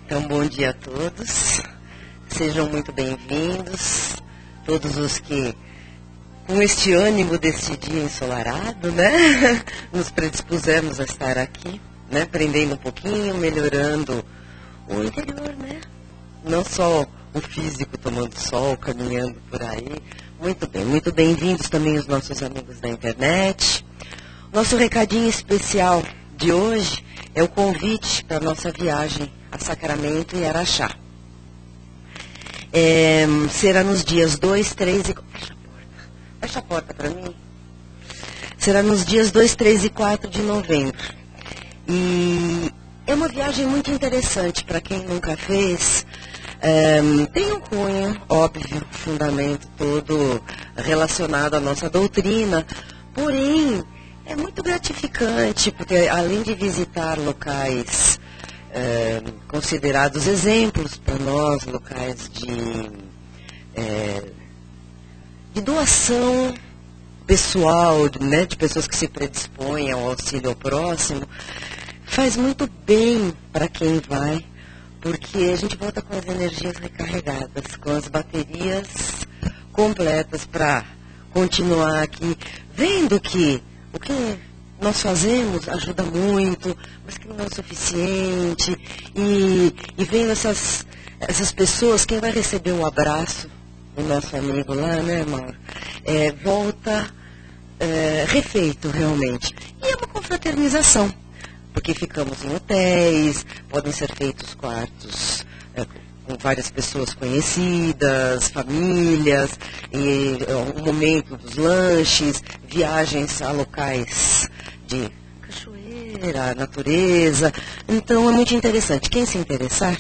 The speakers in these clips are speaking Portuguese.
Então, bom dia a todos. Sejam muito bem-vindos. Todos os que, com este ânimo deste dia ensolarado, né, nos predispusemos a estar aqui, né, aprendendo um pouquinho, melhorando o interior, né? Não só o físico tomando sol, caminhando por aí. Muito bem-vindos também os nossos amigos da internet. Nosso recadinho especial de hoje é o convite para a nossa viagem a Sacramento e Araxá. Será nos dias 2, 3 e... Fecha a porta para mim. Será nos dias 2, 3 e 4 de novembro. E é uma viagem muito interessante para quem nunca fez. Tem um cunho, óbvio, fundamento todo relacionado à nossa doutrina, porém é muito gratificante, porque além de visitar locais considerados exemplos para nós, locais de doação pessoal, né, de pessoas que se predispõem ao auxílio ao próximo, faz muito bem para quem vai, porque a gente volta com as energias recarregadas, com as baterias completas para continuar aqui, vendo que o que nós fazemos ajuda muito, mas que não é o suficiente, e vendo essas pessoas, quem vai receber um abraço do nosso amigo lá, né, Mauro, volta refeito realmente. E é uma confraternização, porque ficamos em hotéis, podem ser feitos quartos com várias pessoas conhecidas, famílias, e o momento dos lanches, viagens a locais de cachoeira, natureza. Então é muito interessante. Quem se interessar,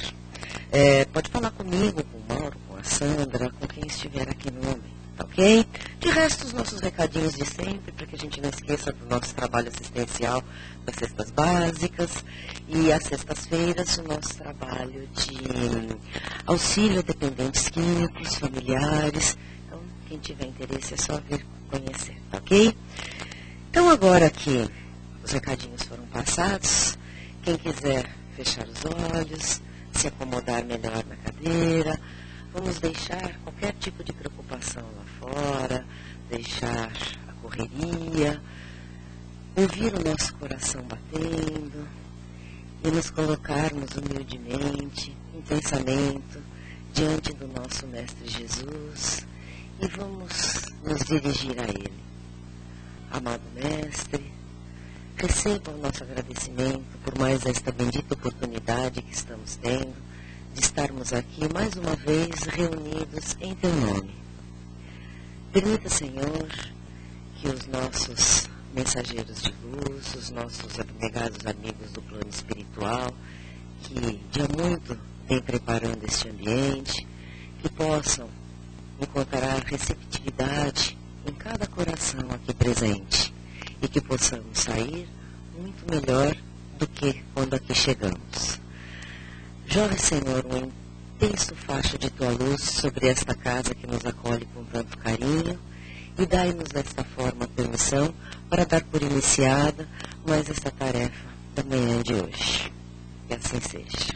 pode falar comigo, com o Mauro, com a Sandra, com quem estiver aqui no momento. Ok? De resto, os nossos recadinhos de sempre, para que a gente não esqueça do nosso trabalho assistencial das cestas básicas e às sextas-feiras o nosso trabalho de auxílio a dependentes químicos, familiares. Então, quem tiver interesse é só vir conhecer, ok? Então, agora que os recadinhos foram passados, quem quiser fechar os olhos, se acomodar melhor na cadeira, vamos deixar qualquer tipo de preocupação lá fora, deixar a correria, ouvir o nosso coração batendo e nos colocarmos humildemente, em pensamento, diante do nosso Mestre Jesus e vamos nos dirigir a Ele. Amado Mestre, receba o nosso agradecimento por mais esta bendita oportunidade que estamos tendo de estarmos aqui mais uma vez reunidos em Teu nome. Permita, Senhor, que os nossos mensageiros de luz, os nossos abnegados amigos do plano espiritual, que de há muito vem preparando este ambiente, que possam encontrar receptividade em cada coração aqui presente e que possamos sair muito melhor do que quando aqui chegamos. Jorre, Senhor, um intenso facho de Tua luz sobre esta casa que nos acolhe com tanto carinho e dai-nos desta forma a permissão para dar por iniciada mais esta tarefa da manhã de hoje. Que assim seja.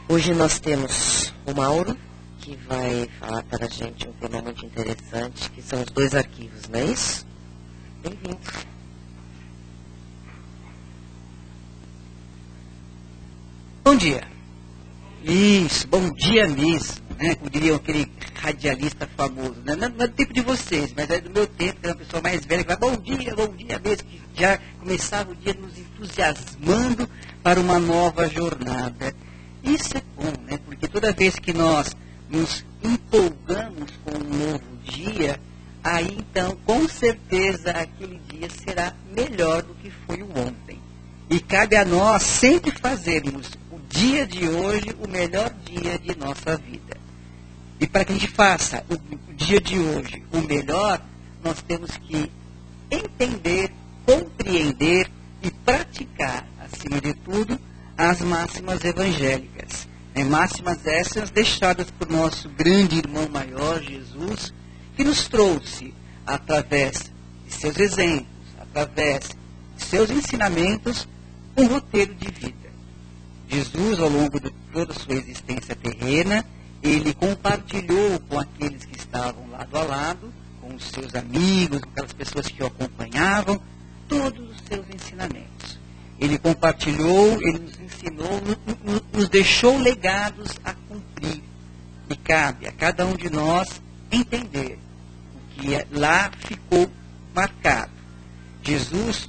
Hoje nós temos o Mauro, que vai falar para a gente um tema muito interessante, que são os 2 arquivos, não é isso? Bem-vindo. Bom dia. Isso, bom dia mesmo, né? Como diria aquele radialista famoso, né? Não é do tempo de vocês, mas é do meu tempo, que é uma pessoa mais velha que vai bom dia mesmo, que já começava o dia nos entusiasmando para uma nova jornada. Isso é bom, né? Porque toda vez que nós nos empolgamos com um novo dia, aí então, com certeza, aquele dia será melhor do que foi o ontem. E cabe a nós sempre fazermos o dia de hoje o melhor dia de nossa vida. E para que a gente faça o dia de hoje o melhor, nós temos que entender, compreender e praticar, acima de tudo, as máximas evangélicas. Máximas essas deixadas por nosso grande irmão maior, Jesus, que nos trouxe, através de seus exemplos, através de seus ensinamentos, um roteiro de vida. Jesus, ao longo de toda a sua existência terrena, ele compartilhou com aqueles que estavam lado a lado, com os seus amigos, com aquelas pessoas que o acompanhavam, todos os seus ensinamentos. Ele compartilhou, ele nos ensinou, nos deixou legados a cumprir. E cabe a cada um de nós entender o que lá ficou marcado. Jesus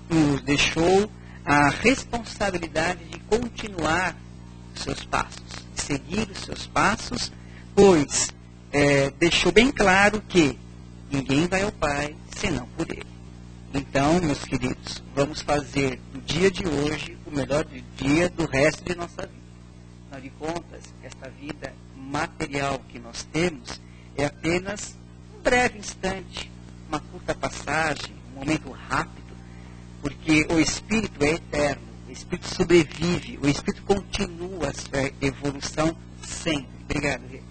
nos deixou a responsabilidade de continuar os seus passos, de seguir os seus passos, pois deixou bem claro que ninguém vai ao Pai senão por Ele. Então, meus queridos, vamos fazer do dia de hoje o melhor dia do resto de nossa vida. Afinal de contas, esta vida material que nós temos é apenas um breve instante, uma curta passagem, um momento rápido, porque o Espírito é eterno, o Espírito sobrevive, o Espírito continua a sua evolução sempre. Obrigado, Rê.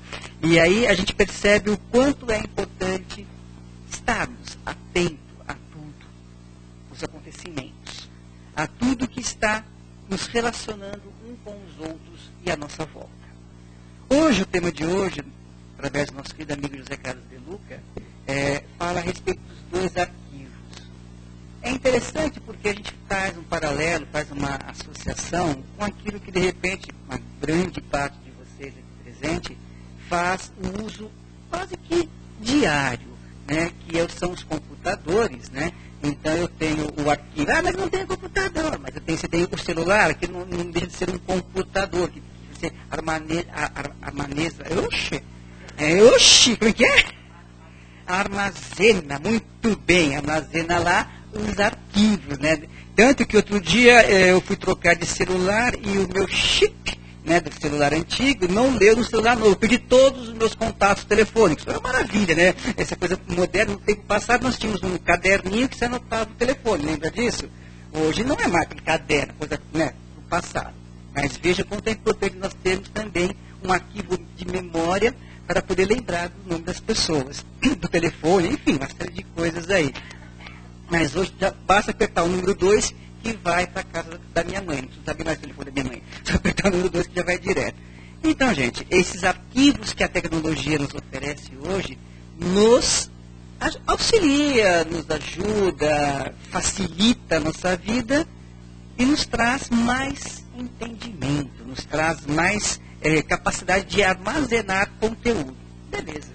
E aí a gente percebe o quanto é importante estarmos atentos a tudo, os acontecimentos, a tudo que está nos relacionando um com os outros e à nossa volta. Hoje, o tema de hoje, através do nosso querido amigo José Carlos de Luca, fala a respeito dos dois arquivos. É interessante porque a gente faz um paralelo, faz uma associação com aquilo que, de repente, uma grande parte de vocês aqui presente faz o uso quase que diário, né, que são os computadores, né? Então eu tenho o arquivo, mas não tenho computador, mas você tem o celular, que não deixa de ser um computador, que você armazena, como é que é? Armazena, muito bem, armazena lá os arquivos, né? Tanto que outro dia eu fui trocar de celular e o meu chip, né, do celular antigo não leu no celular novo. Eu perdi todos os meus contatos telefônicos. Foi uma maravilha, né? Essa coisa moderna, no tempo passado nós tínhamos um caderninho que você anotava o telefone, lembra disso? Hoje não é mais aquele caderno, coisa, né, do passado. Mas veja quanto é importante nós termos também um arquivo de memória para poder lembrar do nome das pessoas, do telefone, enfim, uma série de coisas aí. Mas hoje já basta apertar o número 2 que vai para a casa da minha mãe. Não precisa saber mais o telefone da minha mãe. Só apertar o número 2 que já vai direto. Então, gente, esses arquivos que a tecnologia nos oferece hoje nos auxilia, nos ajuda, facilita a nossa vida e nos traz mais entendimento, nos traz mais capacidade de armazenar conteúdo. Beleza.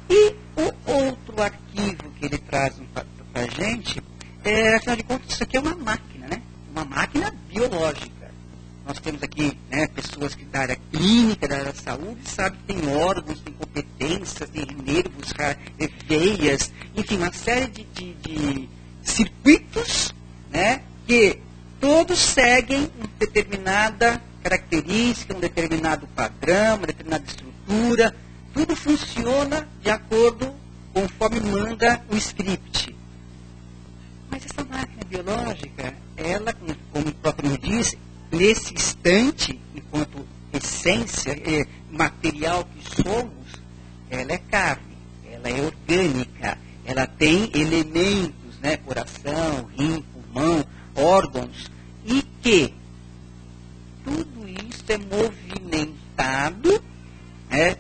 E o outro arquivo que ele traz para a gente, afinal de contas, isso aqui é uma máquina, né? Uma máquina biológica. Nós temos aqui, né, pessoas que da área clínica, da área da saúde, sabem que tem órgãos, tem competências, tem nervos, veias, enfim, uma série de circuitos, né, que todos seguem uma determinada característica, um determinado padrão, uma determinada estrutura. Tudo funciona de acordo conforme manda o script. Mas essa máquina biológica, ela, como o próprio nome diz, nesse instante, enquanto essência, material que somos, ela é carne, ela é orgânica, ela tem elementos, né, coração, rim, pulmão, órgãos, e que tudo isso é movimentado, né,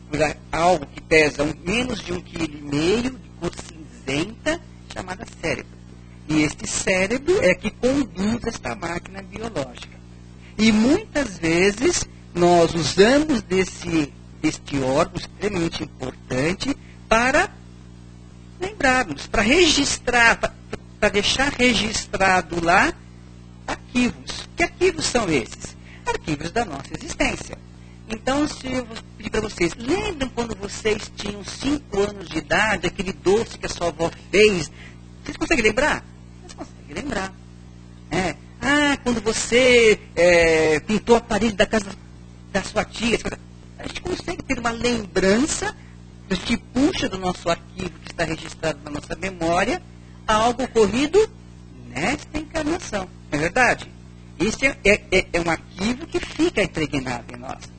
por algo que pesa menos de 1,5 kg, de cor cinzenta, chamada cérebro. E este cérebro é que conduz esta máquina biológica. E muitas vezes nós usamos deste órgão extremamente importante para lembrarmos, para registrar, para deixar registrado lá arquivos. Que arquivos são esses? Arquivos da nossa existência. Então, se eu pedir para vocês, lembram quando vocês tinham 5 anos de idade, aquele doce que a sua avó fez? Vocês conseguem lembrar? Vocês conseguem lembrar. Quando você pintou a parede da casa da sua tia, a gente consegue ter uma lembrança, a gente puxa do nosso arquivo que está registrado na nossa memória, algo ocorrido nesta encarnação. Não é verdade? Esse é um arquivo que fica impregnado em nós.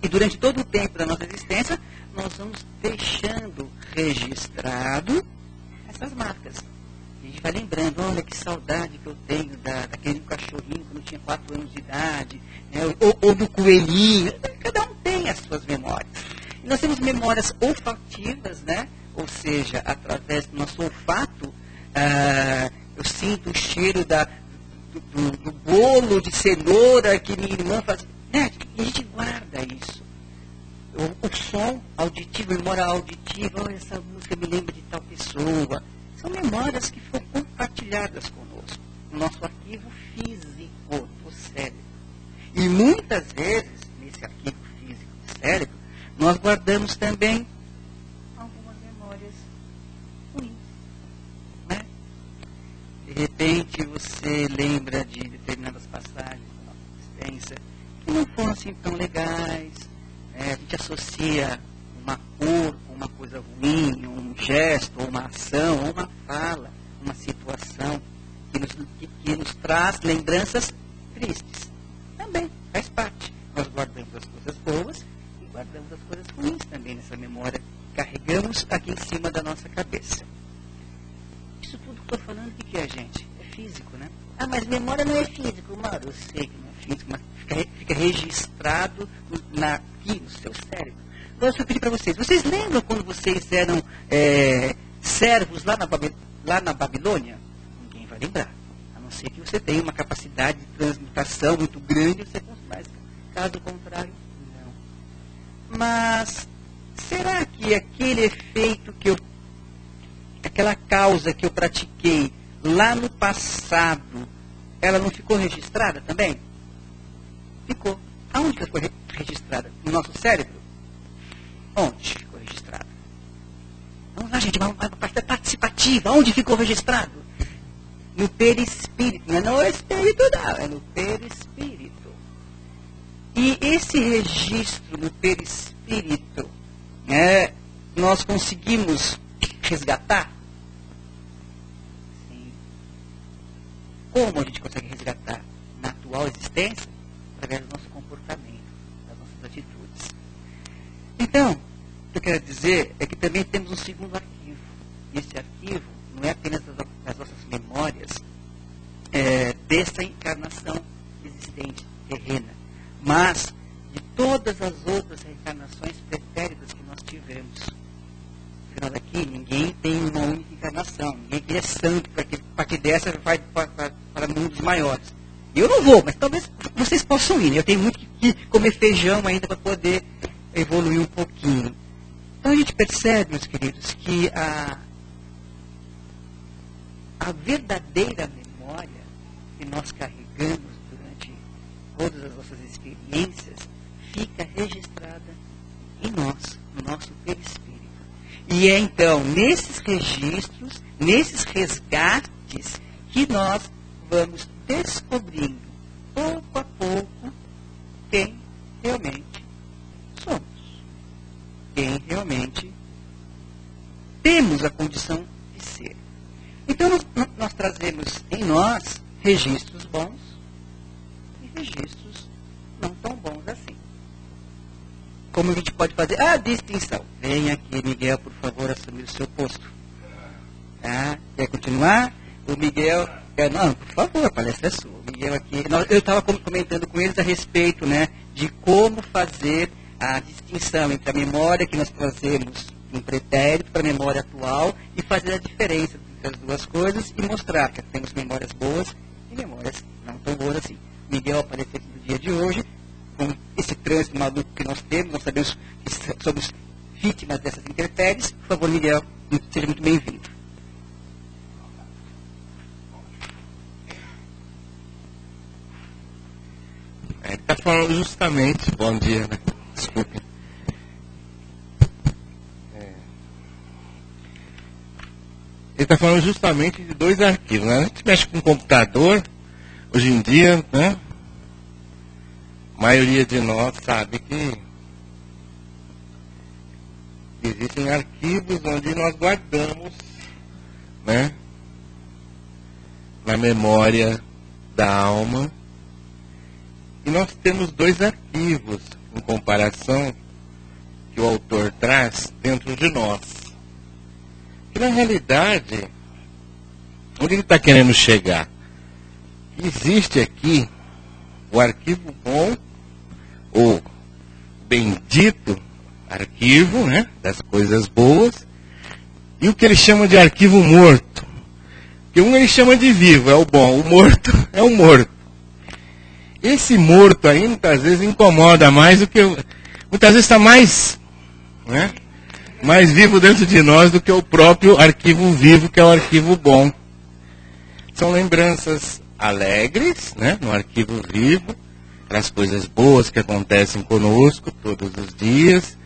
E durante todo o tempo da nossa existência, nós vamos deixando registrado essas marcas. A gente vai lembrando, olha que saudade que eu tenho daquele cachorrinho quando tinha 4 anos de idade, né? ou do coelhinho. Cada um tem as suas memórias. E nós temos memórias olfativas, né? Ou seja, através do nosso olfato, eu sinto o cheiro do bolo de cenoura que minha irmã faz. Né? E a gente guarda isso. O som auditivo, memória auditiva, olha, essa música me lembra de tal pessoa. São memórias que foram compartilhadas conosco, no nosso arquivo físico do cérebro. E muitas vezes, nesse arquivo físico do cérebro, nós guardamos também algumas memórias ruins. Né? De repente, você lembra de determinadas passagens da nossa existência que não foram assim tão legais. A gente associa uma cor com uma coisa ruim, um gesto, ou uma ação, ou uma fala, uma situação que nos traz lembranças tristes. Também faz parte. Nós guardamos as coisas boas e guardamos as coisas ruins também nessa memória que carregamos aqui em cima da nossa cabeça. Isso tudo que estou falando, o que é, gente? É físico, né? Ah, mas memória não é físico, Mauro. Eu sei que não é físico, mas fica registrado aqui no seu cérebro. Agora, eu pedi para vocês lembram quando vocês eram servos lá na Babilônia? Ninguém vai lembrar, a não ser que você tenha uma capacidade de transmutação muito grande, você mais. Caso contrário, não. Mas, será que aquele efeito aquela causa que eu pratiquei lá no passado, ela não ficou registrada também? Ficou. Aonde que ela ficou registrada? No nosso cérebro? Onde ficou registrada? Vamos lá, gente, uma parte participativa. Onde ficou registrado? No perispírito. Não é no espírito, não. É no perispírito. E esse registro no perispírito, nós conseguimos resgatar? Sim. Como a gente consegue resgatar? Na atual existência? Através do nosso comportamento, das nossas atitudes. Então, o que eu quero dizer é que também temos um segundo arquivo. E esse arquivo não é apenas das nossas memórias dessa encarnação existente, terrena, mas de todas as outras reencarnações pretéritas que nós tivemos. Afinal daqui, ninguém tem uma única encarnação, ninguém que é santo para que a partir dessa vai para mundos maiores. Eu não vou, mas talvez vocês possam ir. Né? Eu tenho muito que comer feijão ainda para poder evoluir um pouquinho. Então a gente percebe, meus queridos, que a verdadeira memória que nós carregamos durante todas as nossas experiências fica registrada em nós, no nosso perispírito. E é então nesses registros, nesses resgates, que nós vamos descobrindo, pouco a pouco, quem realmente somos. Quem realmente temos a condição de ser. Então, nós trazemos em nós registros bons e registros não tão bons assim. Como a gente pode fazer a distinção? Vem aqui, Miguel, por favor, assumir o seu posto. Tá? Quer continuar? O Miguel... Não, por favor, a palestra é sua. O Miguel aqui... Eu estava comentando com eles a respeito, né, de como fazer a distinção entre a memória que nós trazemos em pretérito para a memória atual e fazer a diferença entre as duas coisas e mostrar que temos memórias boas e memórias não tão boas assim. Miguel apareceu no dia de hoje, com esse trânsito maluco que nós temos, nós sabemos que somos vítimas dessas intempéries. Por favor, Miguel, seja muito bem-vindo. Ele está falando justamente, bom dia, né? Desculpe. Ele está falando justamente de dois arquivos, né? A gente mexe com computador, hoje em dia, né? A maioria de nós sabe que existem arquivos onde nós guardamos, né? Na memória da alma. E nós temos dois arquivos, em comparação, que o autor traz dentro de nós. Que, na realidade, Onde ele está querendo chegar? Existe aqui o arquivo bom, o bendito arquivo, né, das coisas boas, e o que ele chama de arquivo morto. Porque um ele chama de vivo, é o bom, o morto é o morto. Esse morto aí muitas vezes incomoda mais do que muitas vezes está mais, né, mais vivo dentro de nós do que o próprio arquivo vivo, que é o arquivo bom. São lembranças alegres, né, no arquivo vivo, as coisas boas que acontecem conosco todos os dias.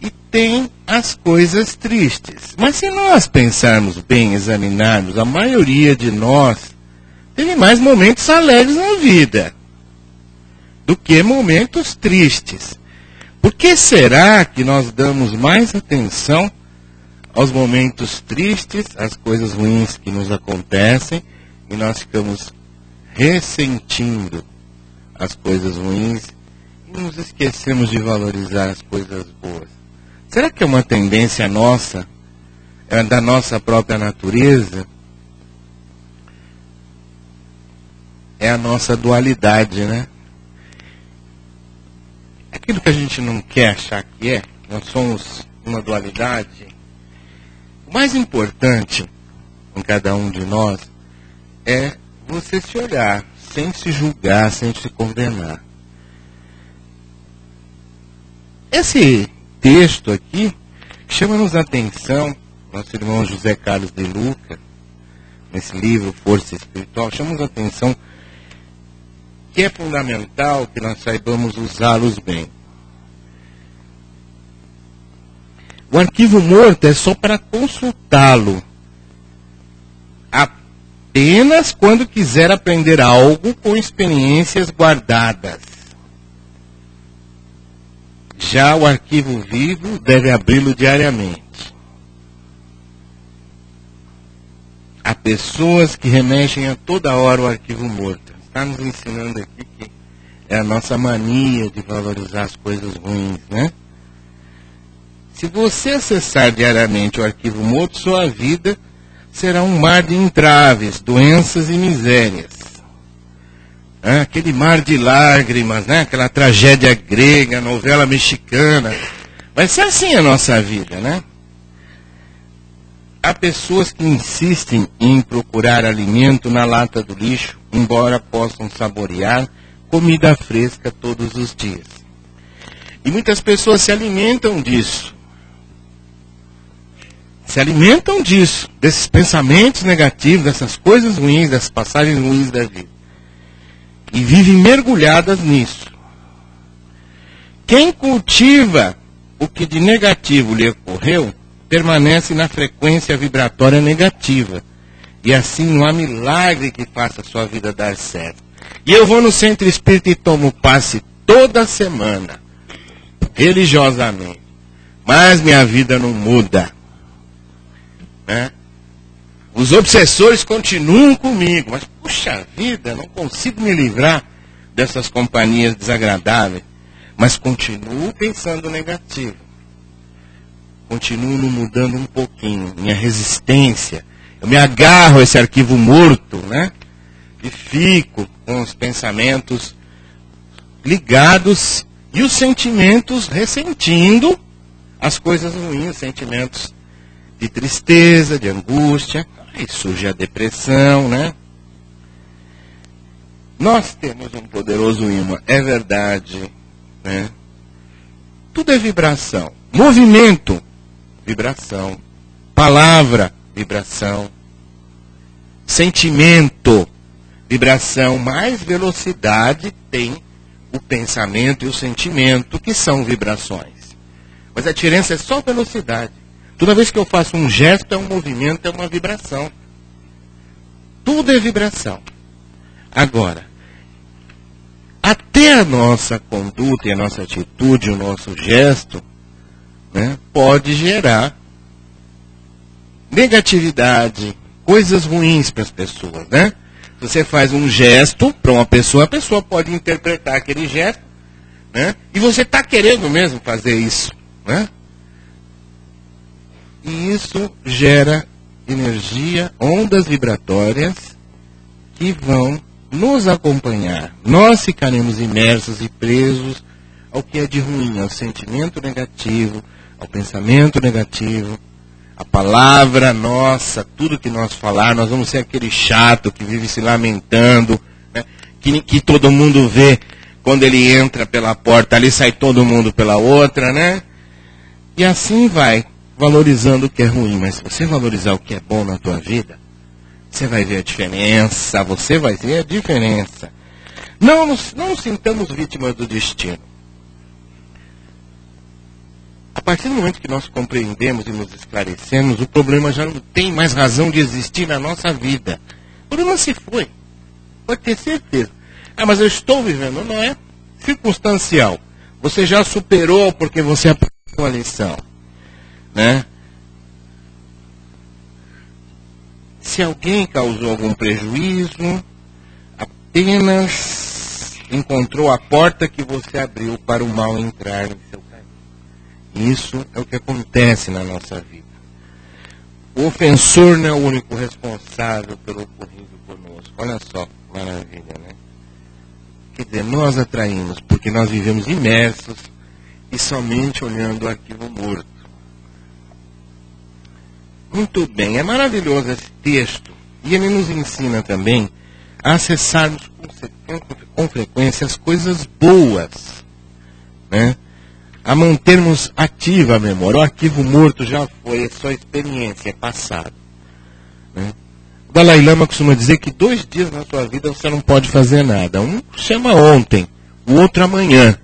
E tem as coisas tristes. Mas se nós pensarmos bem, examinarmos, a maioria de nós teve mais momentos alegres na vida do que momentos tristes. Por que será que nós damos mais atenção aos momentos tristes, às coisas ruins que nos acontecem, e nós ficamos ressentindo as coisas ruins e nos esquecemos de valorizar as coisas boas? Será que é uma tendência nossa, da nossa própria natureza? É a nossa dualidade, né? Aquilo que a gente não quer achar que é, nós somos uma dualidade. O mais importante em cada um de nós é você se olhar, sem se julgar, sem se condenar. Esse texto aqui chama-nos a atenção, nosso irmão José Carlos de Luca, nesse livro Força Espiritual, chama-nos a atenção que é fundamental que nós saibamos usá-los bem. O arquivo morto é só para consultá-lo apenas quando quiser aprender algo com experiências guardadas. Já o arquivo vivo deve abri-lo diariamente. Há pessoas que remexem a toda hora o arquivo morto. Está nos ensinando aqui que é a nossa mania de valorizar as coisas ruins, né? Se você acessar diariamente o arquivo morto, sua vida será um mar de entraves, doenças e misérias. Aquele mar de lágrimas, né? Aquela tragédia grega, novela mexicana. Vai ser assim a nossa vida, né? Há pessoas que insistem em procurar alimento na lata do lixo, embora possam saborear comida fresca todos os dias. E muitas pessoas se alimentam disso. Se alimentam disso, desses pensamentos negativos, dessas coisas ruins, dessas passagens ruins da vida. E vivem mergulhadas nisso. Quem cultiva o que de negativo lhe ocorreu, permanece na frequência vibratória negativa. E assim não há milagre que faça a sua vida dar certo. E eu vou no centro espírita e tomo passe toda semana, religiosamente. Mas minha vida não muda. Né? Os obsessores continuam comigo, mas puxa vida, não consigo me livrar dessas companhias desagradáveis, mas continuo pensando negativo, continuo não mudando um pouquinho, minha resistência, eu me agarro a esse arquivo morto, né? E fico com os pensamentos ligados e os sentimentos ressentindo as coisas ruins, sentimentos de tristeza, de angústia, aí surge a depressão, né? Nós temos um poderoso imã, é verdade, né? Tudo é vibração. Movimento, vibração. Palavra, vibração. Sentimento, vibração. Mais velocidade tem o pensamento e o sentimento, que são vibrações. Mas a diferença é só velocidade. Toda vez que eu faço um gesto, é um movimento, é uma vibração. Tudo é vibração. Agora, até a nossa conduta e a nossa atitude, o nosso gesto, né, pode gerar negatividade, coisas ruins para as pessoas, né? Se você faz um gesto para uma pessoa, a pessoa pode interpretar aquele gesto, né? E você está querendo mesmo fazer isso, né? E isso gera energia, ondas vibratórias que vão nos acompanhar. Nós ficaremos imersos e presos ao que é de ruim, ao sentimento negativo, ao pensamento negativo, a palavra nossa, tudo que nós falar, nós vamos ser aquele chato que vive se lamentando, né? que todo mundo vê quando ele entra pela porta, ali sai todo mundo pela outra, né? E assim vai, valorizando o que é ruim. Mas se você valorizar o que é bom na tua vida, você vai ver a diferença, você vai ver a diferença. Não nos sintamos vítimas do destino. A partir do momento que nós compreendemos e nos esclarecemos, o problema já não tem mais razão de existir na nossa vida. O problema se foi. Pode ter certeza. Ah, mas eu estou vivendo. Não é circunstancial. Você já superou porque você aprendeu a lição. Né? Se alguém causou algum prejuízo, apenas encontrou a porta que você abriu para o mal entrar no seu caminho. Isso é o que acontece na nossa vida. O ofensor não é o único responsável pelo ocorrido conosco. Olha só que maravilha, né? Quer dizer, nós atraímos porque nós vivemos imersos e somente olhando o arquivo morto. Muito bem, é maravilhoso esse texto. E ele nos ensina também a acessarmos com frequência as coisas boas, né? A mantermos ativa a memória. O arquivo morto já foi, é só experiência, é passado. Né? O Dalai Lama costuma dizer que 2 dias na sua vida você não pode fazer nada. Um chama ontem, o outro amanhã,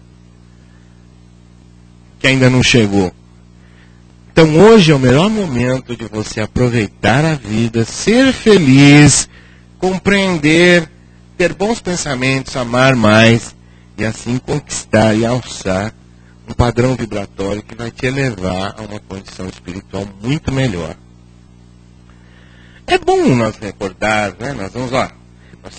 que ainda não chegou. Então hoje é o melhor momento de você aproveitar a vida, ser feliz, compreender, ter bons pensamentos, amar mais e assim conquistar e alçar um padrão vibratório que vai te elevar a uma condição espiritual muito melhor. É bom nós recordar, né? Nós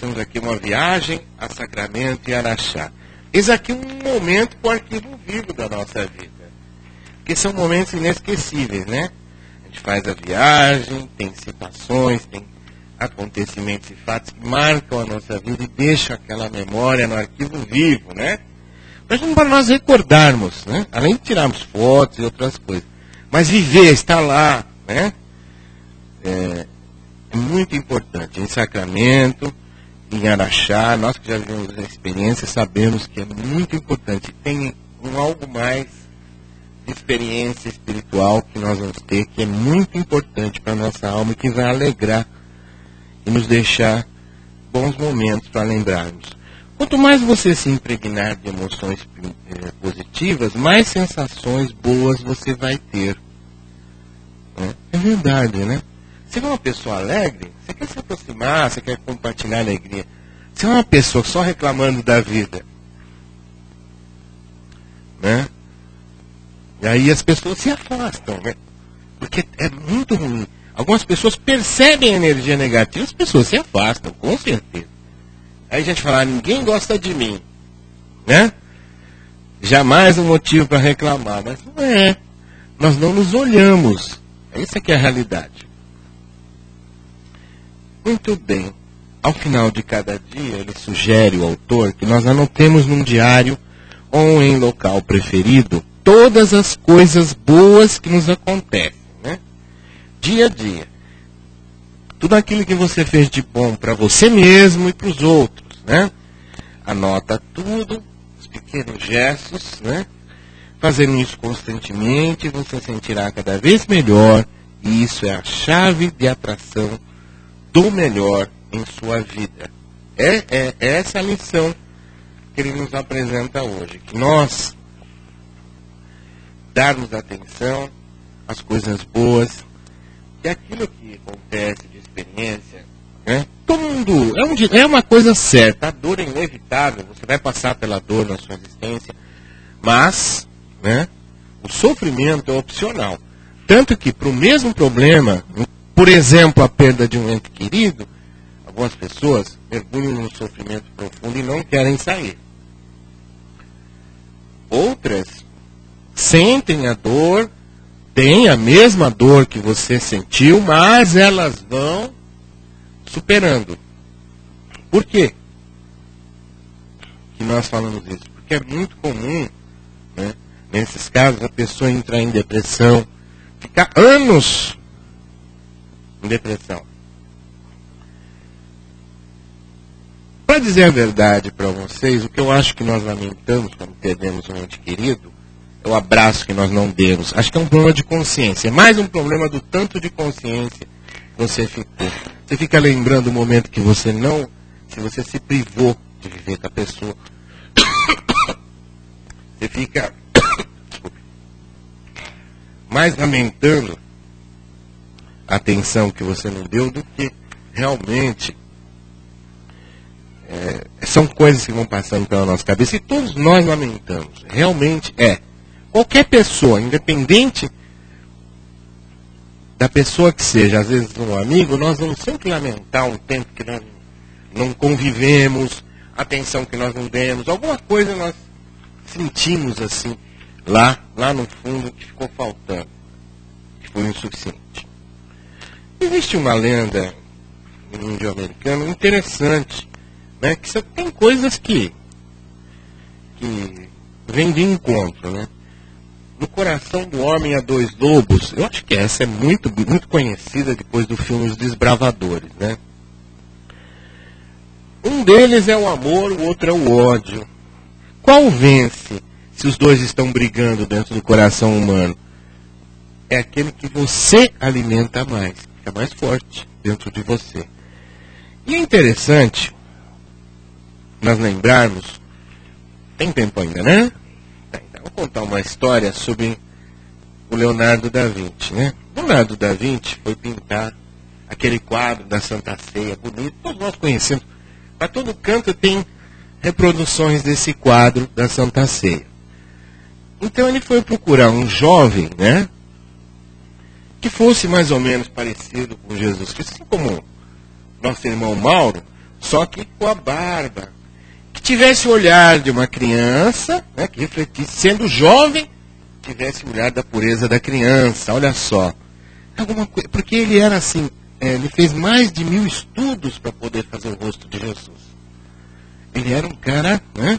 temos aqui uma viagem a Sacramento e Araxá. Eis aqui um momento com o arquivo vivo da nossa vida. Porque são momentos inesquecíveis, né? A gente faz a viagem, tem situações, tem acontecimentos e fatos que marcam a nossa vida e deixam aquela memória no arquivo vivo, né? Mas para nós recordarmos, né? Além de tirarmos fotos e outras coisas. Mas viver, estar lá, né? É muito importante. Em Sacramento, em Araxá, nós que já vivemos a experiência, sabemos que é muito importante. Tem algo mais de experiência espiritual que nós vamos ter, que é muito importante para a nossa alma e que vai alegrar e nos deixar bons momentos para lembrarmos. Quanto mais você se impregnar de emoções positivas, mais sensações boas você vai ter. É verdade, né? Você é uma pessoa alegre, você quer se aproximar, você quer compartilhar a alegria. Você é uma pessoa só reclamando da vida, né? E aí as pessoas se afastam, né? Porque é muito ruim. Algumas pessoas percebem a energia negativa, as pessoas se afastam, com certeza. Aí a gente fala, ninguém gosta de mim, né? Jamais um motivo para reclamar, mas não é. Nós não nos olhamos. Essa que é a realidade. Muito bem. Ao final de cada dia, ele sugere, o autor, que nós anotemos num diário ou em local preferido todas as coisas boas que nos acontecem, né? Dia a dia. Tudo aquilo que você fez de bom para você mesmo e para os outros, né? Anota tudo, os pequenos gestos, né? Fazendo isso constantemente, você sentirá cada vez melhor, e isso é a chave de atração do melhor em sua vida. É essa a lição que ele nos apresenta hoje, que nós darmos atenção às coisas boas, e aquilo que acontece de experiência, né? Todo mundo, é uma coisa certa, a dor é inevitável, você vai passar pela dor na sua existência, mas, né, o sofrimento é opcional. Tanto que para o mesmo problema, por exemplo, a perda de um ente querido, algumas pessoas mergulham num sofrimento profundo e não querem sair. Outras sentem a dor, têm a mesma dor que você sentiu, mas elas vão superando. Por quê que nós falamos isso? Porque é muito comum, né, nesses casos, a pessoa entrar em depressão, ficar anos em depressão. Para dizer a verdade para vocês, o que eu acho que nós lamentamos quando perdemos um ente querido é o abraço que nós não demos. Acho que é um problema de consciência. É mais um problema do tanto de consciência que você ficou. Você fica lembrando o momento que você não... Se você se privou de viver com a pessoa. Você fica mais lamentando a atenção que você não deu do que realmente... são coisas que vão passando pela nossa cabeça e todos nós lamentamos. Realmente é. Qualquer pessoa, independente da pessoa que seja, às vezes um amigo, nós vamos sempre lamentar um tempo que nós não convivemos, a atenção que nós não demos, alguma coisa nós sentimos assim, lá no fundo, que ficou faltando, que foi insuficiente. Existe uma lenda índio-americana interessante, né, que tem coisas que vêm de encontro, né? No coração do homem há dois lobos. Eu acho que essa é muito, muito conhecida depois do filme Os Desbravadores, né? Um deles é o amor, o outro é o ódio. Qual vence se os dois estão brigando dentro do coração humano? É aquele que você alimenta mais, fica mais forte dentro de você. E é interessante nós lembrarmos, tem tempo ainda, né? Então, vou contar uma história sobre o Leonardo da Vinci, né? Leonardo da Vinci foi pintar aquele quadro da Santa Ceia, bonito, todos nós conhecemos. Para todo canto tem reproduções desse quadro da Santa Ceia. Então ele foi procurar um jovem, né? Que fosse mais ou menos parecido com Jesus Cristo, assim como nosso irmão Mauro, só que com a barba. Que tivesse o olhar de uma criança, né, que refletisse, sendo jovem, tivesse o olhar da pureza da criança, olha só. Alguma coisa, porque ele era assim, ele fez mais de 1000 estudos para poder fazer o rosto de Jesus. Ele era um cara, né,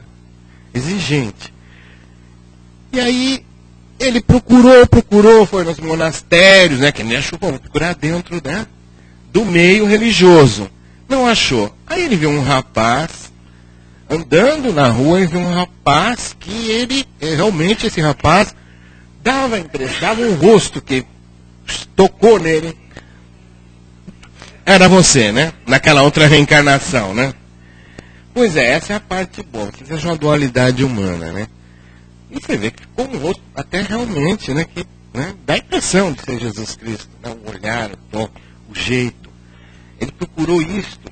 exigente. E aí ele procurou, foi nos monastérios, né, que nem achou, vamos procurar dentro, né, do meio religioso. Não achou. Aí ele viu um rapaz andando na rua, e viu um rapaz que ele, realmente esse rapaz, dava um rosto que tocou nele. Era você, né? Naquela outra reencarnação, né? Pois é, essa é a parte boa. Você veja uma dualidade humana, né? E você vê que ficou um rosto até realmente, né? Que, né, dá a impressão de ser Jesus Cristo, né? O olhar, o tom, o jeito. Ele procurou isto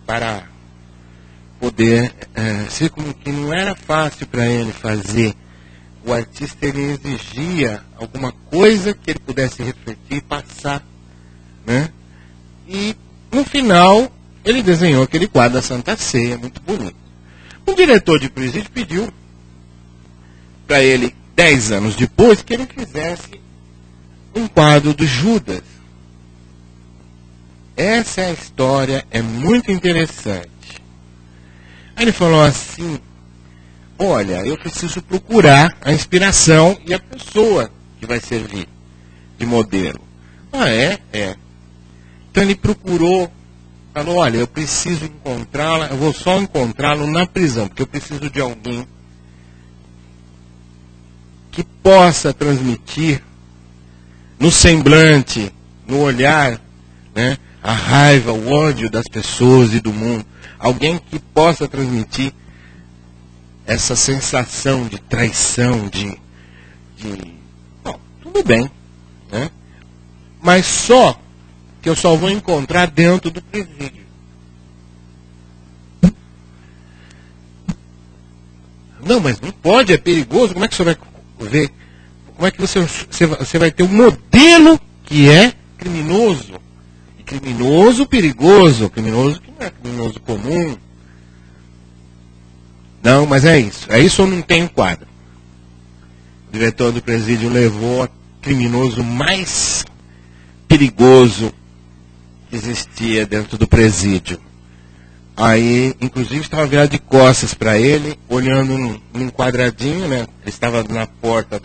para poder ser como que não era fácil para ele fazer. O artista, ele exigia alguma coisa que ele pudesse refletir e passar, né? E no final ele desenhou aquele quadro da Santa Ceia, muito bonito. Um diretor de presídio pediu para ele, 10 anos depois, que ele fizesse um quadro do Judas. Essa é a história, é muito interessante. Aí ele falou assim, olha, eu preciso procurar a inspiração e a pessoa que vai servir de modelo. Ah, é? É. Então ele procurou, falou, olha, eu preciso encontrá-la, eu vou só encontrá-lo na prisão, porque eu preciso de alguém que possa transmitir no semblante, no olhar, né, a raiva, o ódio das pessoas e do mundo. Alguém que possa transmitir essa sensação de traição, bom, tudo bem, né? Mas só que eu só vou encontrar dentro do presídio. Não, mas não pode, é perigoso. Como é que você vai ver? Como é que você vai ter um modelo que é criminoso? E criminoso perigoso, criminoso que não é criminoso comum. Não, mas é isso. É isso ou não tem um quadro? O diretor do presídio levou criminoso mais perigoso que existia dentro do presídio. Aí, inclusive, estava virado de costas para ele, olhando num quadradinho, né? Ele estava na porta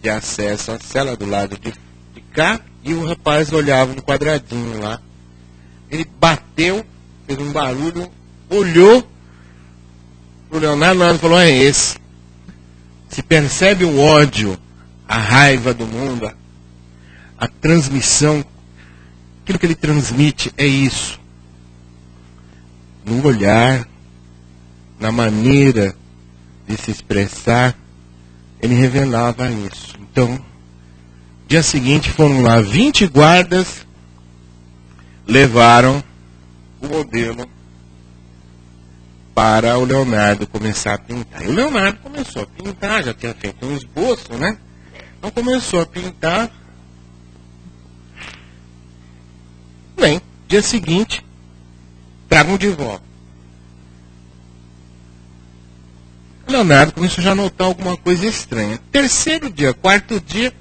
de acesso à cela do lado de cá, e o rapaz olhava no quadradinho lá. Ele bateu, fez um barulho, olhou pro Leonardo e falou: é esse. Se percebe o ódio, a raiva do mundo, a transmissão, aquilo que ele transmite é isso. No olhar, na maneira de se expressar, ele revelava isso. Então, dia seguinte foram lá 20 guardas, levaram o modelo para o Leonardo começar a pintar. E o Leonardo começou a pintar, já tinha feito um esboço, né? Então começou a pintar. Bem, dia seguinte, tragam de volta. O Leonardo começou já a notar alguma coisa estranha. Terceiro dia, quarto dia,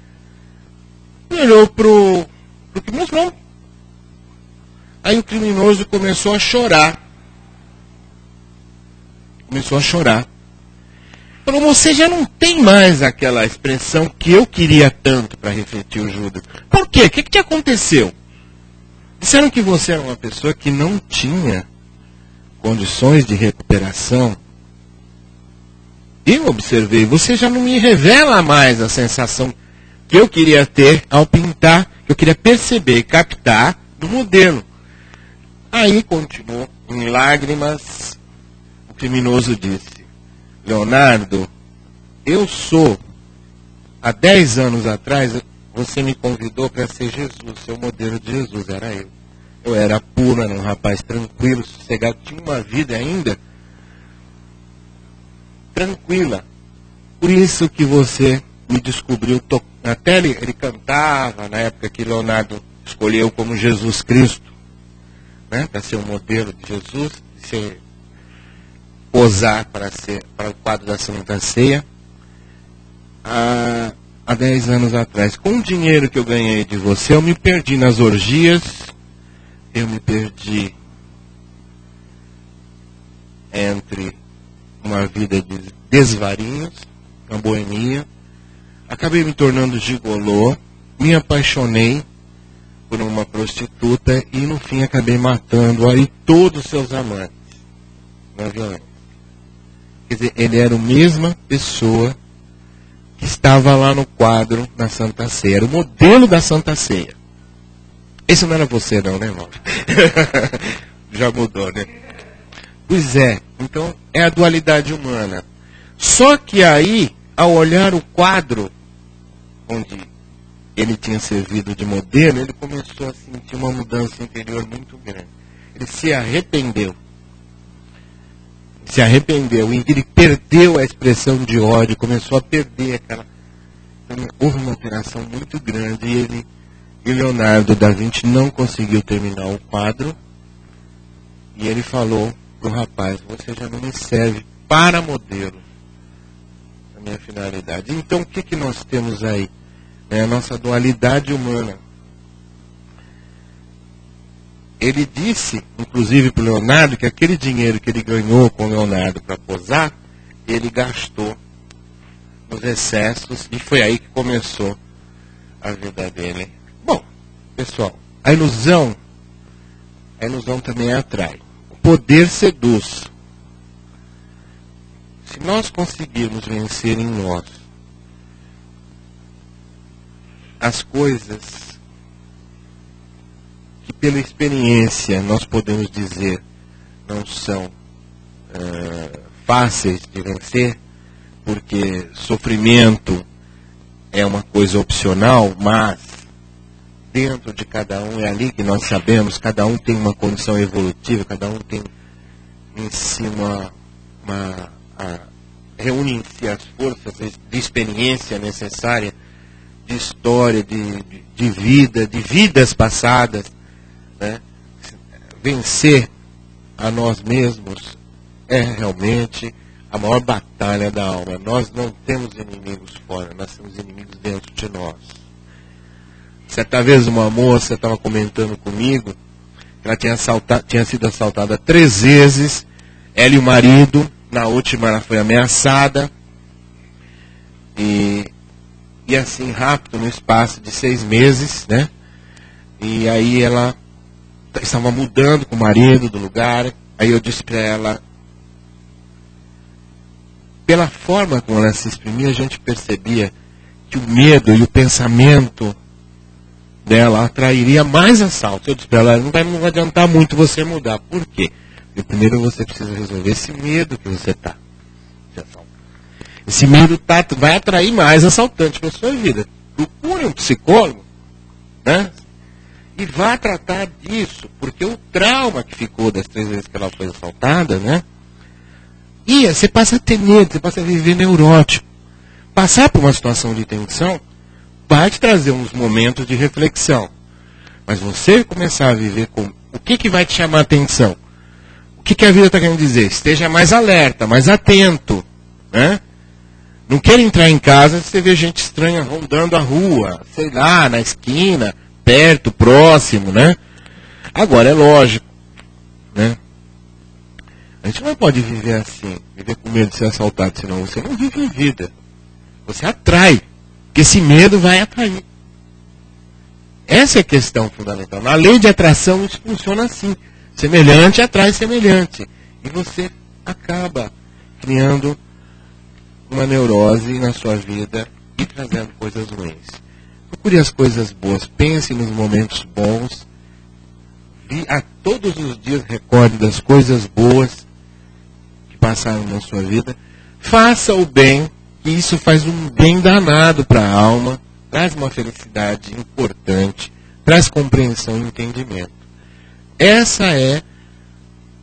olhou pro criminoso. Aí o criminoso começou a chorar. Falou: você já não tem mais aquela expressão que eu queria tanto para refletir o Judas. Por quê? O que te aconteceu? Disseram que você era uma pessoa que não tinha condições de recuperação. Eu observei, você já não me revela mais a sensação que eu queria ter ao pintar, que eu queria perceber, captar do modelo. Aí continuou em lágrimas. O criminoso disse: Leonardo, eu sou, há 10 anos atrás, você me convidou para ser Jesus, seu modelo de Jesus, era eu. Eu era puro, era um rapaz tranquilo, sossegado, tinha uma vida ainda tranquila. Por isso que você me descobriu, até ele cantava, na época que Leonardo escolheu como Jesus Cristo, né, para ser o modelo de Jesus, posar para o quadro da Santa Ceia, há 10 anos atrás. Com o dinheiro que eu ganhei de você, eu me perdi nas orgias, eu me perdi entre uma vida de desvarinhos, uma boemia, acabei me tornando gigolô, me apaixonei por uma prostituta e no fim acabei matando aí todos os seus amantes na violência. Quer dizer, ele era a mesma pessoa que estava lá no quadro da Santa Ceia, era o modelo da Santa Ceia. Esse não era você não, né, irmão? Já mudou, né? Pois é, então é a dualidade humana. Só que aí, ao olhar o quadro onde ele tinha servido de modelo, ele começou a sentir uma mudança interior muito grande. Ele se arrependeu. Ele perdeu a expressão de ódio, começou a perder aquela... Houve uma alteração muito grande e Leonardo da Vinci não conseguiu terminar o quadro e ele falou pro rapaz: você já não me serve para modelo, a minha finalidade. Então o que nós temos aí? É a nossa dualidade humana. Ele disse, inclusive para o Leonardo, que aquele dinheiro que ele ganhou com o Leonardo para posar, ele gastou nos excessos e foi aí que começou a vida dele. Bom, pessoal, a ilusão também atrai. O poder seduz. Se nós conseguirmos vencer em nós as coisas que pela experiência nós podemos dizer não são fáceis de vencer, porque sofrimento é uma coisa opcional, mas dentro de cada um é ali que nós sabemos, cada um tem uma condição evolutiva, cada um tem em si reúne em si as forças de experiência necessária, de história, de vida, de vidas passadas, né? Vencer a nós mesmos é realmente a maior batalha da alma. Nós não temos inimigos fora, nós temos inimigos dentro de nós. Certa vez uma moça estava comentando comigo que ela tinha sido assaltada 3 vezes, ela e o marido, na última ela foi ameaçada, e assim rápido, no espaço de 6 meses, né? E aí ela estava mudando com o marido do lugar, aí eu disse para ela, pela forma como ela se exprimia, a gente percebia que o medo e o pensamento dela atrairia mais assaltos. Eu disse para ela, não vai adiantar muito você mudar. Por quê? Porque primeiro você precisa resolver esse medo que você está. Esse medo vai atrair mais assaltantes para a sua vida. Procure um psicólogo, né? E vá tratar disso, porque o trauma que ficou das 3 vezes que ela foi assaltada, né? E você passa a ter medo, você passa a viver neurótico. Passar por uma situação de tensão vai te trazer uns momentos de reflexão. Mas você começar a viver com o que vai te chamar a atenção? O que a vida está querendo dizer? Esteja mais alerta, mais atento, né? Não queira entrar em casa se você vê gente estranha rondando a rua, sei lá, na esquina, perto, próximo, né? Agora, é lógico, né? A gente não pode viver assim, viver com medo de ser assaltado, senão você não vive a vida. Você atrai, porque esse medo vai atrair. Essa é a questão fundamental. Na lei de atração isso funciona assim. Semelhante atrai semelhante. E você acaba criando uma neurose na sua vida e trazendo coisas ruins. Procure as coisas boas, pense nos momentos bons, a todos os dias recorde das coisas boas que passaram na sua vida, faça o bem, que isso faz um bem danado para a alma, traz uma felicidade importante, traz compreensão e entendimento. Essa é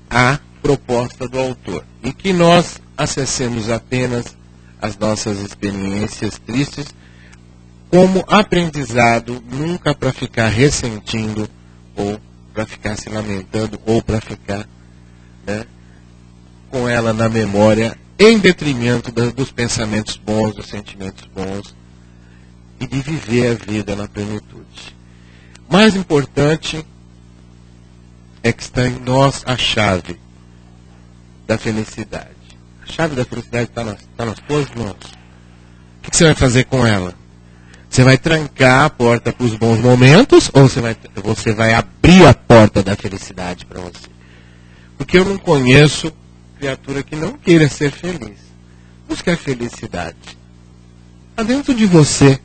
a proposta do autor. E que nós acessemos apenas as nossas experiências tristes como aprendizado, nunca para ficar ressentindo, ou para ficar se lamentando, ou para ficar, né, com ela na memória, em detrimento dos pensamentos bons, dos sentimentos bons, e de viver a vida na plenitude. Mais importante é que está em nós a chave da felicidade. A chave da felicidade está nas tuas mãos. O que você vai fazer com ela? Você vai trancar a porta para os bons momentos ou você vai abrir a porta da felicidade para você? Porque eu não conheço criatura que não queira ser feliz. Busque a felicidade. Está dentro de você.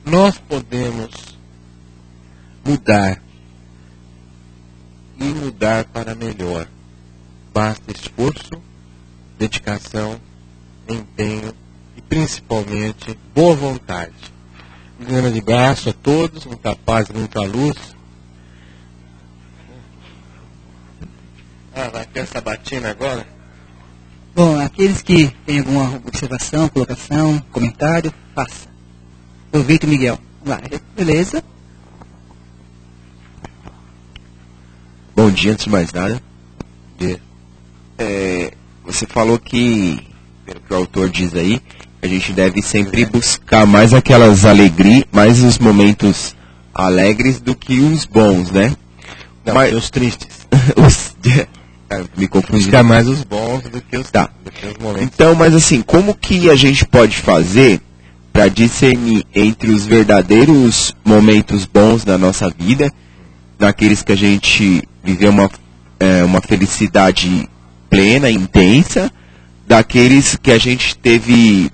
Nós podemos mudar. E mudar para melhor. Basta esforço, dedicação, empenho e principalmente boa vontade. Um grande abraço a todos, muita paz, muita luz. Vai ter essa batina agora? Bom, aqueles que têm alguma observação, colocação, comentário, faça. Aproveita, Miguel. Vai, beleza? Bom dia, antes de mais nada. Você falou que, pelo que o autor diz aí, a gente deve sempre buscar mais aquelas alegrias, mais os momentos alegres do que os bons, né? Não, mas os tristes. Me confundi. Buscar mais os bons do que os, tá. do que os momentos. Então, mas assim, como que a gente pode fazer para discernir entre os verdadeiros momentos bons da nossa vida, naqueles que a gente viveu uma felicidade plena, intensa, daqueles que a gente teve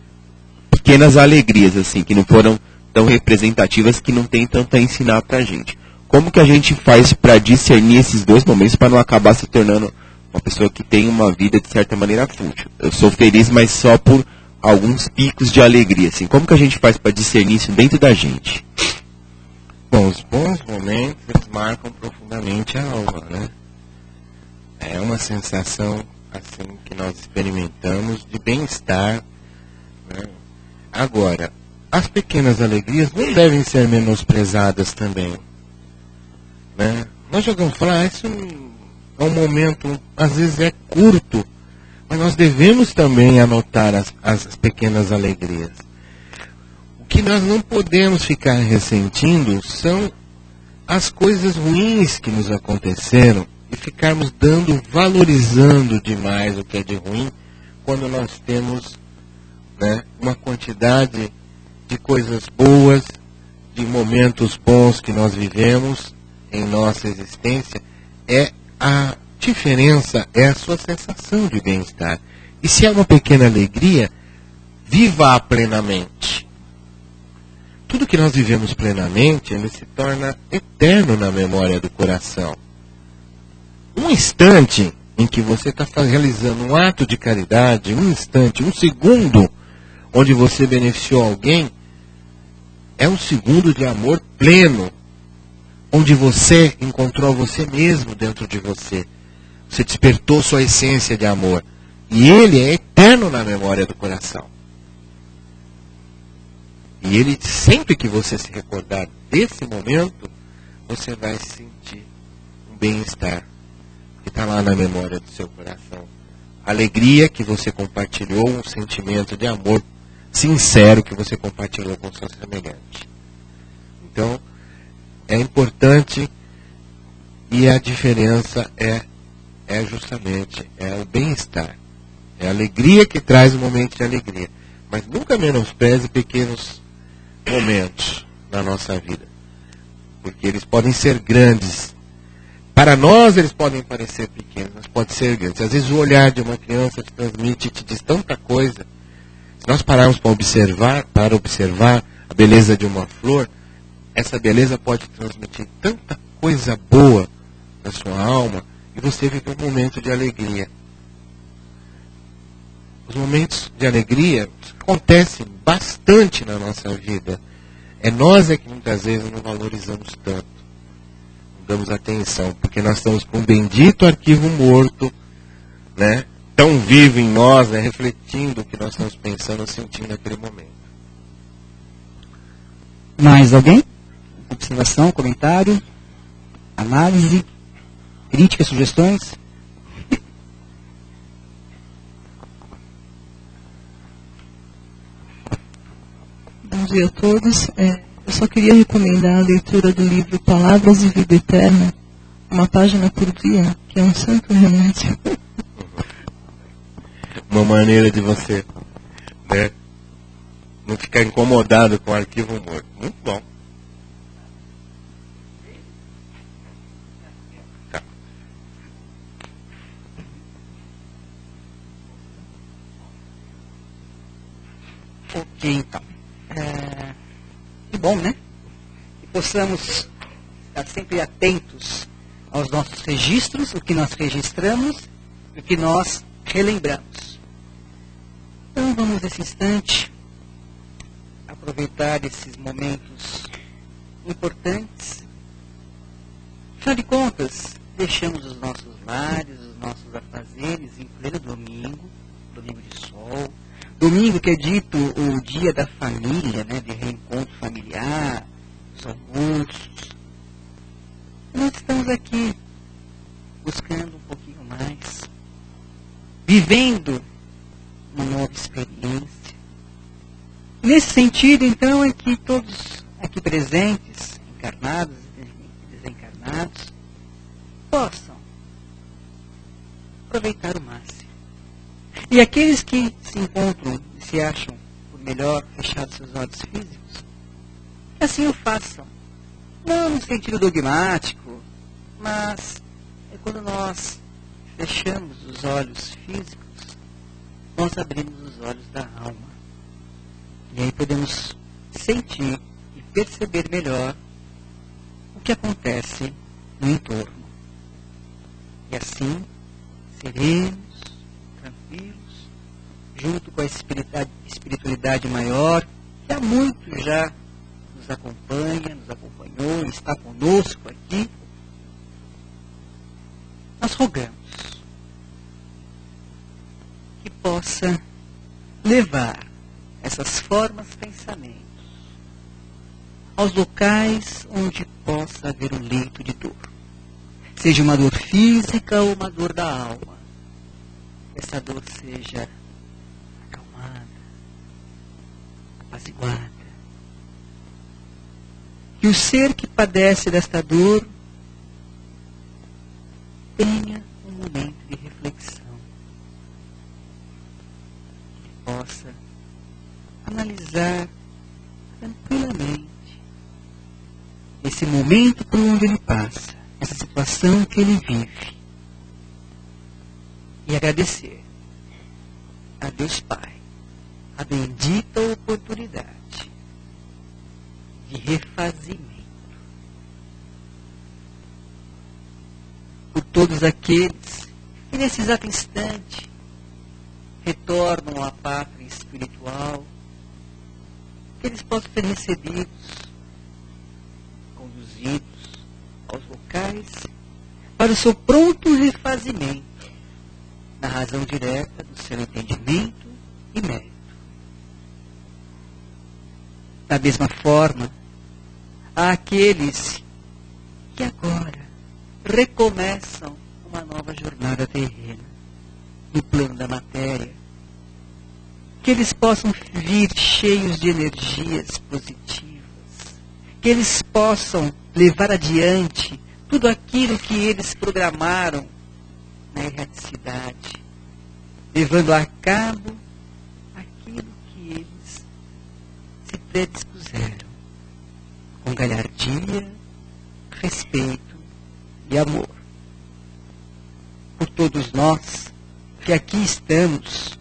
pequenas alegrias, assim, que não foram tão representativas, que não tem tanto a ensinar pra gente. Como que a gente faz para discernir esses dois momentos para não acabar se tornando uma pessoa que tem uma vida de certa maneira fútil? Eu sou feliz, mas só por alguns picos de alegria, assim. Como que a gente faz para discernir isso dentro da gente? Bom, os bons momentos, eles marcam profundamente a alma, né? É uma sensação, assim, que nós experimentamos de bem-estar, né? Agora, as pequenas alegrias não devem ser menosprezadas também, né? Nós jogamos falar, isso é um momento, às vezes é curto, Mas nós devemos também anotar as pequenas alegrias. O que nós não podemos ficar ressentindo são as coisas ruins que nos aconteceram e ficarmos valorizando demais o que é de ruim, quando nós temos, né, uma quantidade de coisas boas, de momentos bons que nós vivemos em nossa existência. A diferença é a sua sensação de bem-estar. E se é uma pequena alegria, viva-a plenamente. Tudo que nós vivemos plenamente, ele se torna eterno na memória do coração. Um instante em que você está realizando um ato de caridade, um instante, um segundo, onde você beneficiou alguém, é um segundo de amor pleno, onde você encontrou você mesmo dentro de você. Você despertou sua essência de amor. E ele é eterno na memória do coração. E ele, sempre que você se recordar desse momento, você vai sentir um bem-estar que está lá na memória do seu coração. Alegria que você compartilhou, um sentimento de amor sincero que você compartilhou com o seu semelhante. Então, é importante, e a diferença é justamente o bem-estar. É a alegria que traz o momento de alegria. Mas nunca menospreze pequenos momentos na nossa vida. Porque eles podem ser grandes. Para nós eles podem parecer pequenos, mas podem ser grandes. Às vezes o olhar de uma criança te transmite, te diz tanta coisa. Se nós pararmos para observar a beleza de uma flor, essa beleza pode transmitir tanta coisa boa na sua alma, e você vive um momento de alegria. Os momentos de alegria acontecem bastante na nossa vida. Nós que muitas vezes não valorizamos tanto, não damos atenção, porque nós estamos com um bendito arquivo morto, né, tão vivo em nós, né, refletindo o que nós estamos pensando, sentindo naquele momento. Mais alguém? Observação, comentário, análise, críticas, sugestões? Bom dia a todos. Eu só queria recomendar a leitura do livro Palavras de Vida Eterna, uma página por dia, que é um santo remédio. Uma maneira de você, né, não ficar incomodado com o arquivo morto. Muito bom. Tá. Ok, então. Que bom, né? Que possamos estar sempre atentos aos nossos registros, o que nós registramos e o que nós relembramos. Então vamos nesse instante aproveitar esses momentos importantes. Afinal de contas, deixamos os nossos lares, os nossos afazeres em pleno domingo de sol. Domingo que é dito o dia da família, né, de reencontro familiar, os almoços. Nós estamos aqui buscando um pouquinho mais, vivendo uma nova experiência. Nesse sentido, então, é que todos aqui presentes, encarnados e desencarnados, possam aproveitar o máximo. E aqueles que se encontram e se acham por melhor fechar seus olhos físicos, que assim o façam. Não no sentido dogmático, mas é quando nós fechamos os olhos físicos, nós abrimos os olhos da alma. E aí podemos sentir e perceber melhor o que acontece no entorno. E assim, serenos, tranquilos, junto com a espiritualidade maior, que há muito já nos acompanha, nos acompanhou, está conosco aqui, nós rogamos que possa levar essas formas de pensamento aos locais onde possa haver um leito de dor. Seja uma dor física ou uma dor da alma. Essa essa dor seja acalmada, apaziguada. Que o ser que padece desta dor tenha um momento de reflexão, que possa analisar tranquilamente esse momento por onde ele passa, essa situação que ele vive, e agradecer a Deus Pai a bendita oportunidade de refazimento por todos aqueles que nesse exato instante retornam à pátria espiritual, que eles possam ser recebidos, conduzidos aos locais para o seu pronto refazimento na razão direta do seu entendimento e mérito. Da mesma forma, há aqueles que agora recomeçam uma nova jornada terrena no plano da matéria, que eles possam vir cheios de energias positivas, que eles possam levar adiante tudo aquilo que eles programaram na erraticidade, levando a cabo aquilo que eles se predispuseram, com galhardia, respeito e amor. Por todos nós que aqui estamos,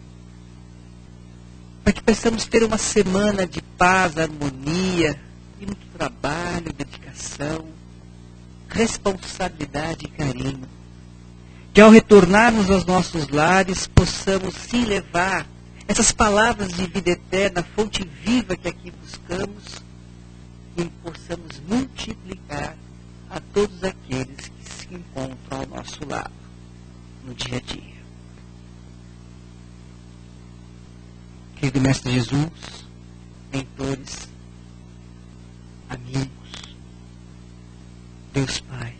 para que possamos ter uma semana de paz, harmonia, e muito trabalho, dedicação, responsabilidade e carinho. Que ao retornarmos aos nossos lares, possamos sim levar essas palavras de vida eterna, fonte viva que aqui buscamos, e possamos multiplicar a todos aqueles que se encontram ao nosso lado, no dia a dia. Querido Mestre Jesus, mentores, amigos, Deus Pai,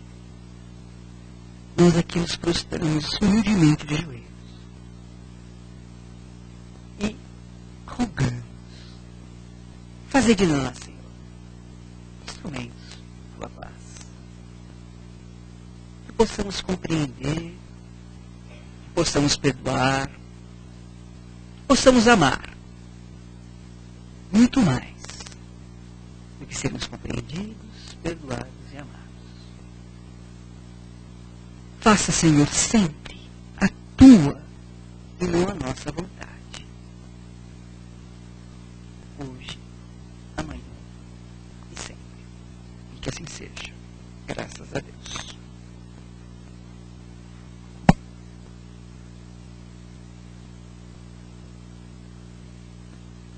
nós aqui nos prostramos humildemente de joelhos e rogamos, fazer de nós, Senhor, instrumentos de tua paz, que possamos compreender, que possamos perdoar, que possamos amar muito mais do que sermos compreendidos, perdoados e amados. Faça, Senhor, sempre a tua e não a nossa vontade. Hoje, amanhã e sempre. E que assim seja. Graças a Deus.